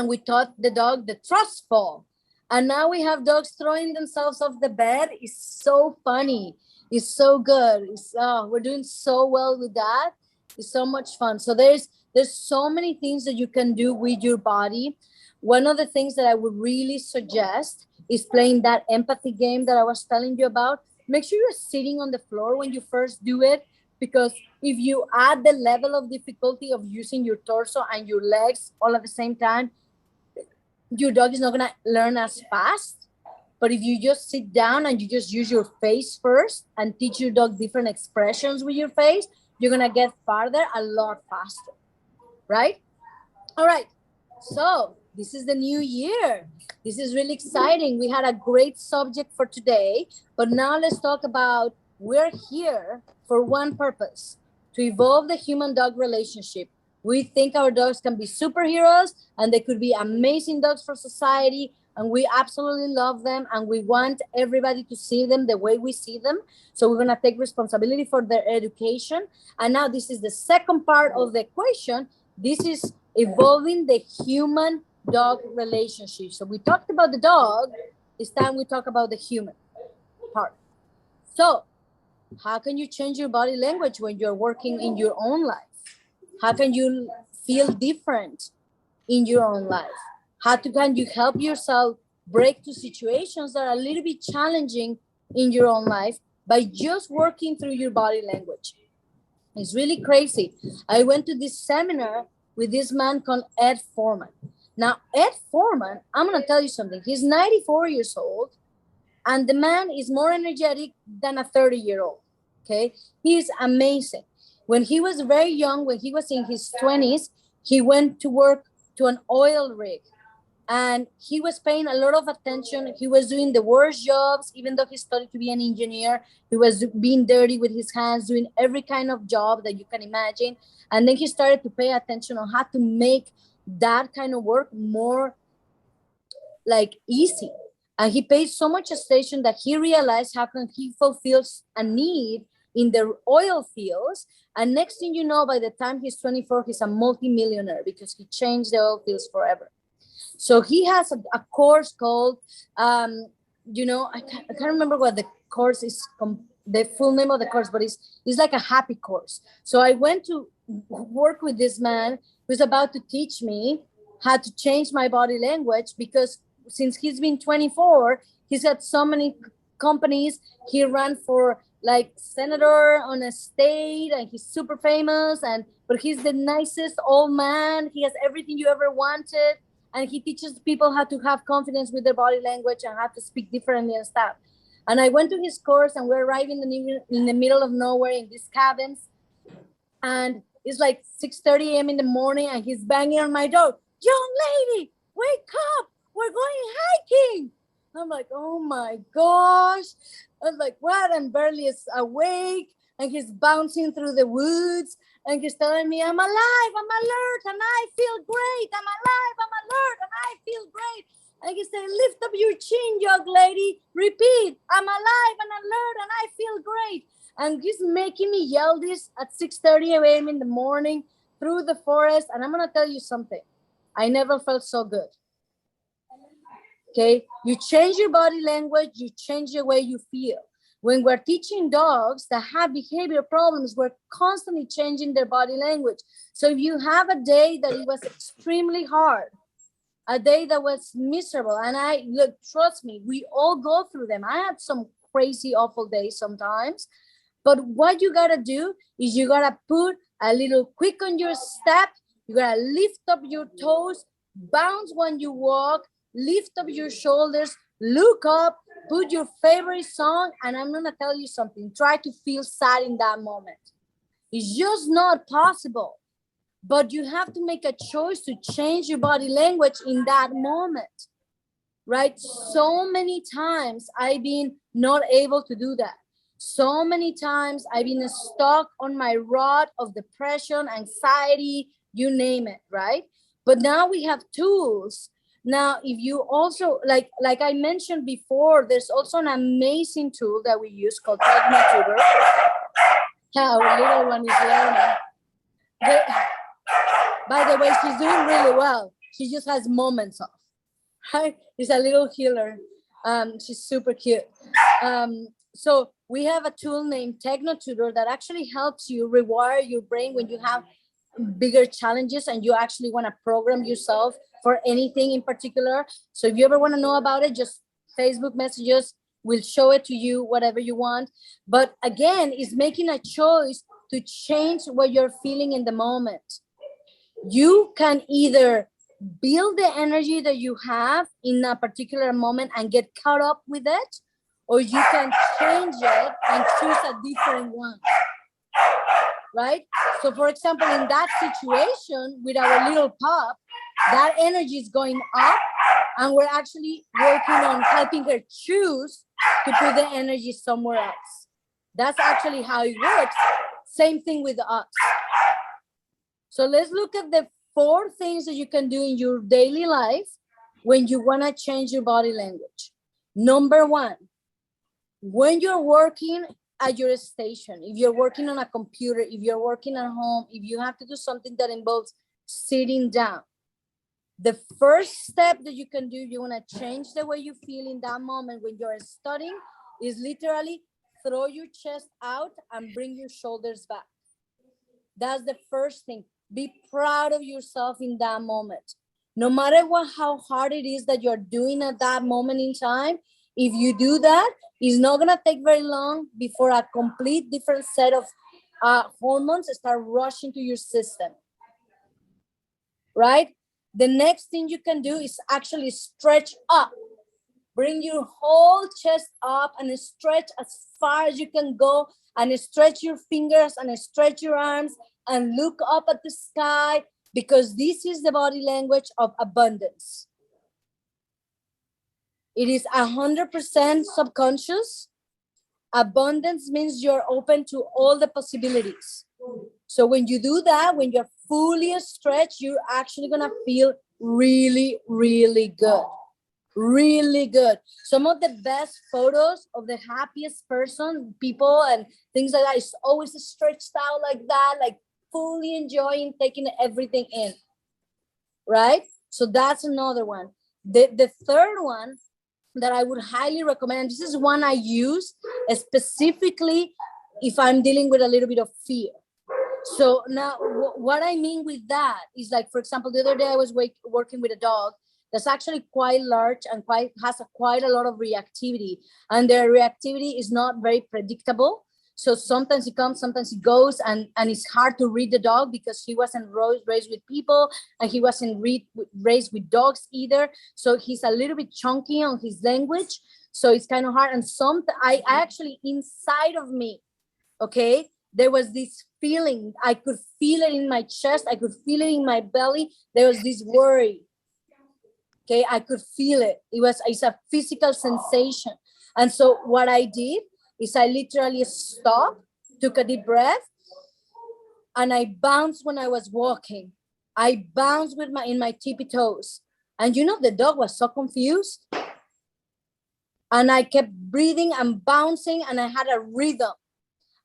we taught the dog the trust fall. And now we have dogs throwing themselves off the bed. It's so funny. It's so good. We're doing so well with that. It's so much fun. So there's so many things that you can do with your body. One of the things that I would really suggest is playing that empathy game that I was telling you about. Make sure you're sitting on the floor when you first do it, because if you add the level of difficulty of using your torso and your legs all at the same time, your dog is not going to learn as fast. But if you just sit down and you just use your face first and teach your dog different expressions with your face, you're going to get farther a lot faster, right? All right. So this is the new year. This is really exciting. We had a great subject for today, but now let's talk about, we're here for one purpose: to evolve the human-dog relationship. We think our dogs can be superheroes and they could be amazing dogs for society, and we absolutely love them, and we want everybody to see them the way we see them. So we're going to take responsibility for their education. And now this is the second part of the equation. This is evolving the human-dog relationship. So we talked about the dog. It's time we talk about the human part. So how can you change your body language when you're working in your own life? How can you feel different in your own life? How can you help yourself break through situations that are a little bit challenging in your own life by just working through your body language. It's really crazy. I went to this seminar with this man called Ed Foreman. Now, Ed Foreman, I'm going to tell you something. He's 94 years old, and the man is more energetic than a 30-year-old. Okay, he's amazing. When he was very young, when he was in his 20s, he went to work to an oil rig, and he was paying a lot of attention. He was doing the worst jobs, even though he studied to be an engineer. He was being dirty with his hands, doing every kind of job that you can imagine. And then he started to pay attention on how to make that kind of work more like easy. And he paid so much attention that he realized how can he fulfills a need in the oil fields. And next thing you know, by the time he's 24, he's a multimillionaire because he changed the oil fields forever. So he has a course called, I can't remember what the course is, the full name of the course, but it's like a happy course. So I went to work with this man who's about to teach me how to change my body language, because since he's been 24, he's had so many companies. He ran for like senator on a state, and he's super famous, but he's the nicest old man. He has everything you ever wanted. And he teaches people how to have confidence with their body language and how to speak differently and stuff. And I went to his course, and we're arriving in the middle of nowhere in these cabins. And it's like 6:30 a.m. in the morning, and he's banging on my door. Young lady, wake up. We're going hiking. I'm like, oh my gosh. I was like, what? I'm barely awake. And he's bouncing through the woods. And he's telling me, I'm alive, I'm alert, and I feel great. I'm alive, I'm alert, and I feel great. And he said, lift up your chin, young lady. Repeat, I'm alive and alert, and I feel great. And he's making me yell this at 6:30 a.m. in the morning through the forest. And I'm going to tell you something. I never felt so good. Okay? You change your body language, you change the way you feel. When we're teaching dogs that have behavior problems, we're constantly changing their body language. So if you have a day that it was extremely hard, a day that was miserable, and trust me, we all go through them. I had some crazy, awful days sometimes. But what you gotta do is you gotta put a little quick on your step. You gotta lift up your toes, bounce when you walk, lift up your shoulders, look up, put your favorite song, and I'm gonna tell you something. Try to feel sad in that moment. It's just not possible. But you have to make a choice to change your body language in that moment, right? So many times I've been not able to do that. So many times I've been stuck on my rod of depression, anxiety, you name it, right? But now we have tools. Now, if you also, like I mentioned before, there's also an amazing tool that we use called TechnoTutor. Our little one is learning. By the way, she's doing really well. She just has moments off. Right? She's a little healer. She's super cute. So we have a tool named TechnoTutor that actually helps you rewire your brain when you have bigger challenges and you actually want to program yourself for anything in particular. So if you ever want to know about it, just Facebook messages, we'll show it to you, whatever you want. But again, it's making a choice to change what you're feeling in the moment. You can either build the energy that you have in a particular moment and get caught up with it, or you can change it and choose a different one, right? So for example, in that situation with our little pup, that energy is going up, and we're actually working on helping her choose to put the energy somewhere else. That's actually how it works. Same thing with us. So let's look at the 4 things that you can do in your daily life when you want to change your body language. Number 1, when you're working at your station, if you're working on a computer, if you're working at home, if you have to do something that involves sitting down, the first step that you can do, you want to change the way you feel in that moment when you're studying, is literally throw your chest out and bring your shoulders back. That's the first thing. Be proud of yourself in that moment. No matter how hard it is that you're doing at that moment in time, If you do that, it's not gonna take very long before a complete different set of hormones start rushing to your system, right? The next thing you can do is actually stretch up. Bring your whole chest up and stretch as far as you can go, and stretch your fingers and stretch your arms and look up at the sky, because this is the body language of abundance. It is 100% subconscious. Abundance means you're open to all the possibilities. So when you do that, when you're fully stretched, you're actually gonna feel really, really good. Really good. Some of the best photos of the happiest person, people and things like that is always stretched out like that, like fully enjoying taking everything in, right? So that's another one. The third one that I would highly recommend, this is one I use specifically if I'm dealing with a little bit of fear. So now what I mean with that is, like, for example, the other day I was working with a dog that's actually quite large and has quite a lot of reactivity, and their reactivity is not very predictable. So sometimes he comes, sometimes he goes, and it's hard to read the dog because he wasn't raised with people, and he wasn't raised with dogs either. So he's a little bit chunky on his language. So it's kind of hard. And I actually, inside of me, okay, there was this feeling. I could feel it in my chest. I could feel it in my belly. There was this worry. Okay, I could feel it. It's a physical sensation. And so what I did is I literally stopped, took a deep breath, and I bounced when I was walking. I bounced in my tippy toes. And the dog was so confused. And I kept breathing and bouncing, and I had a rhythm.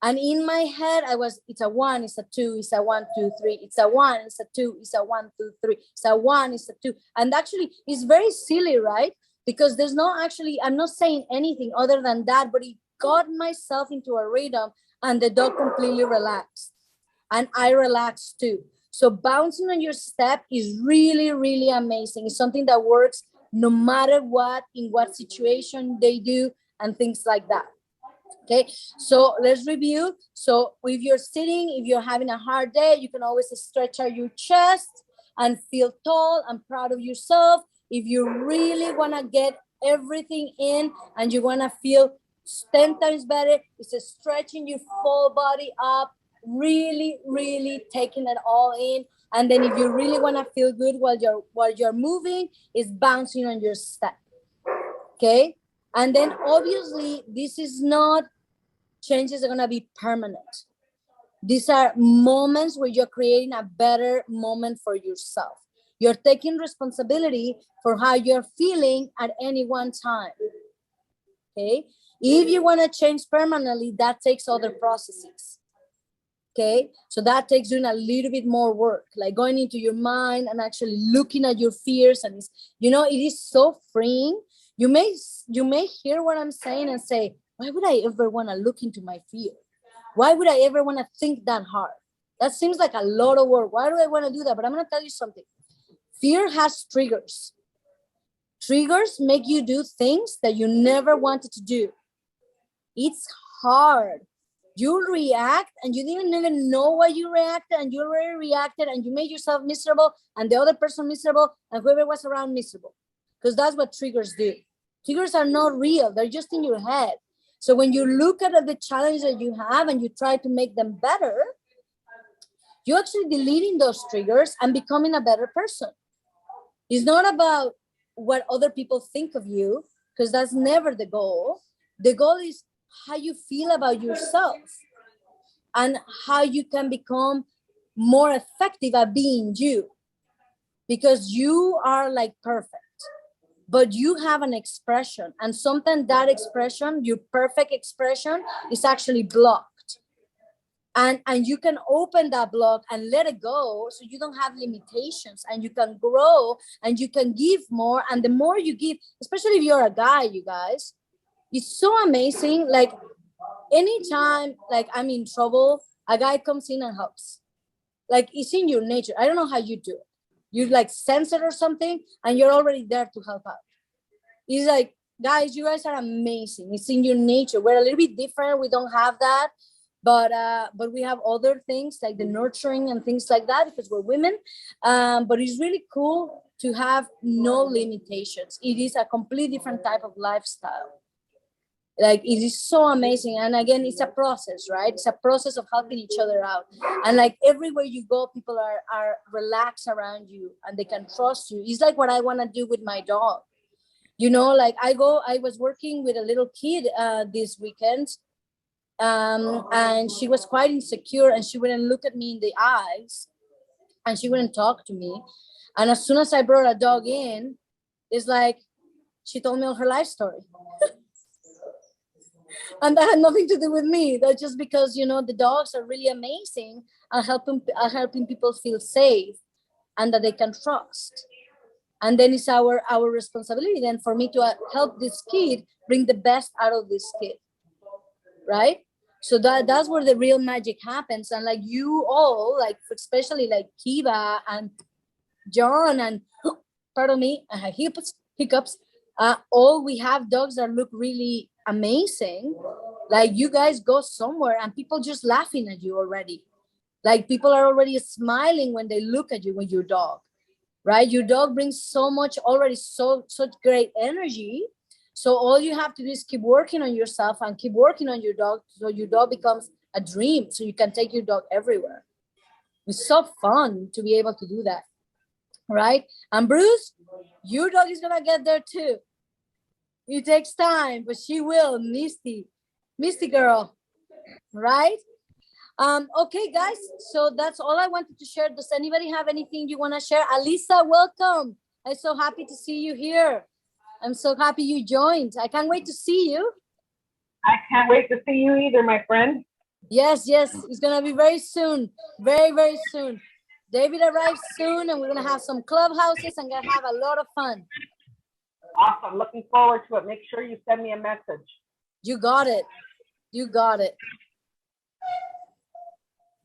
And in my head, it's a 1, it's a 2, it's a 1, 2, 3, it's a 1, it's a 2, it's a 1, 2, 3, it's a 1, it's a 2. And actually, it's very silly, right? Because I'm not saying anything other than that, but it got myself into a rhythm, and the dog completely relaxed. And I relaxed too. So bouncing on your step is really, really amazing. It's something that works no matter what, in what situation they do, and things like that. Okay, so let's review. So if you're sitting, if you're having a hard day, you can always stretch out your chest and feel tall and proud of yourself. If you really want to get everything in and you want to feel 10 times better, it's stretching your full body up, really, really taking it all in. And then if you really want to feel good while you're moving, it's bouncing on your step. Okay. And then obviously this is not changes are going to be permanent. These are moments where you're creating a better moment for yourself. You're taking responsibility for how you're feeling at any one time. Okay. If you want to change permanently, that takes other processes. Okay. So that takes doing a little bit more work, like going into your mind and actually looking at your fears. And it is so freeing. You may hear what I'm saying and say, why would I ever want to look into my fear? Why would I ever want to think that hard? That seems like a lot of work. Why do I want to do that? But I'm going to tell you something. Fear has triggers. Triggers make you do things that you never wanted to do. It's hard. You react and you didn't even know why you reacted, and you already reacted and you made yourself miserable and the other person miserable and whoever was around miserable. Because that's what triggers do. Triggers are not real. They're just in your head. So when you look at the challenges that you have and you try to make them better, you're actually deleting those triggers and becoming a better person. It's not about what other people think of you, because that's never the goal. The goal is how you feel about yourself and how you can become more effective at being you, because you are like perfect. But you have an expression, and sometimes that expression, your perfect expression, is actually blocked. And you can open that block and let it go, so you don't have limitations, and you can grow and you can give more. And the more you give, especially if you're a guy, you guys, it's so amazing. Like anytime, like I'm in trouble, a guy comes in and helps. Like it's in your nature. I don't know how you do it. You like sense it or something, and you're already there to help out. It's like guys, you guys are amazing. It's in your nature. We're a little bit different. We don't have that, but we have other things like the nurturing and things like that because we're women. But it's really cool to have no limitations. It is a completely different type of lifestyle. Like it is so amazing. And again, it's a process, right? It's a process of helping each other out. And like everywhere you go, people are relaxed around you and they can trust you. It's like what I want to do with my dog. You know, like I was working with a little kid this weekend, and she was quite insecure and she wouldn't look at me in the eyes and she wouldn't talk to me. And as soon as I brought a dog in, it's like she told me all her life story. And that had nothing to do with me. That's just because, you know, the dogs are really amazing and helping people feel safe and that they can trust. And then it's our responsibility then for me to help this kid bring the best out of this kid, right? So that's where the real magic happens. And like you all, like especially like Kiva and John and pardon me, hiccups. All we have dogs that look really amazing. Like you guys go somewhere and people just laughing at you already. Like people are already smiling when they look at you with your dog, right? Your dog brings so much already, such great energy. So all you have to do is keep working on yourself and keep working on your dog so your dog becomes a dream so you can take your dog everywhere. It's so fun to be able to do that, right? And Bruce, your dog is gonna get there too. It takes time, but she will. Misty girl, right? Okay, guys, so that's all I wanted to share. Does anybody have anything you want to share? Alisa, welcome. I'm so happy to see you here. I'm so happy you joined. I can't wait to see you. I can't wait to see you either, my friend. Yes, it's gonna be very soon, very, very soon. David arrives soon and we're gonna have some clubhouses and gonna have a lot of fun. Awesome, looking forward to it. Make sure you send me a message. You got it.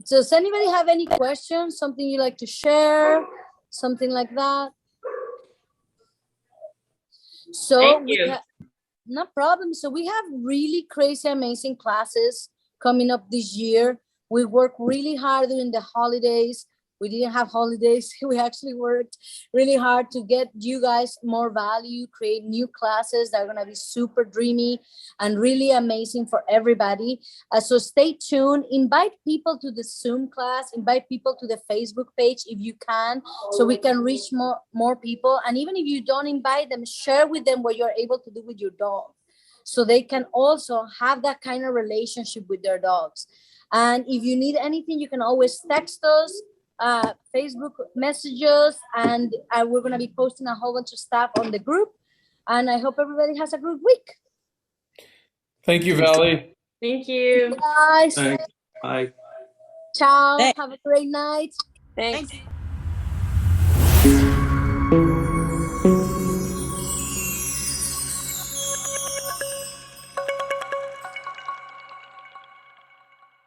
So does anybody have any questions? Something you like to share? Something like that? So Thank you. No problem. So we have really crazy, amazing classes coming up this year. We work really hard during the holidays. We didn't have holidays. We actually worked really hard to get you guys more value, create new classes that are going to be super dreamy and really amazing for everybody. So stay tuned. Invite people to the Zoom class. Invite people to the Facebook page if you can, so we can reach more people. And even if you don't invite them, share with them what you're able to do with your dog, so they can also have that kind of relationship with their dogs. And if you need anything, you can always text us, Facebook messages, and we're going to be posting a whole bunch of stuff on the group. And I hope everybody has a good week. Thank you, Valley. Thank you. Guys, Thanks. Bye. ciao. Thanks. Have a great night. Thanks.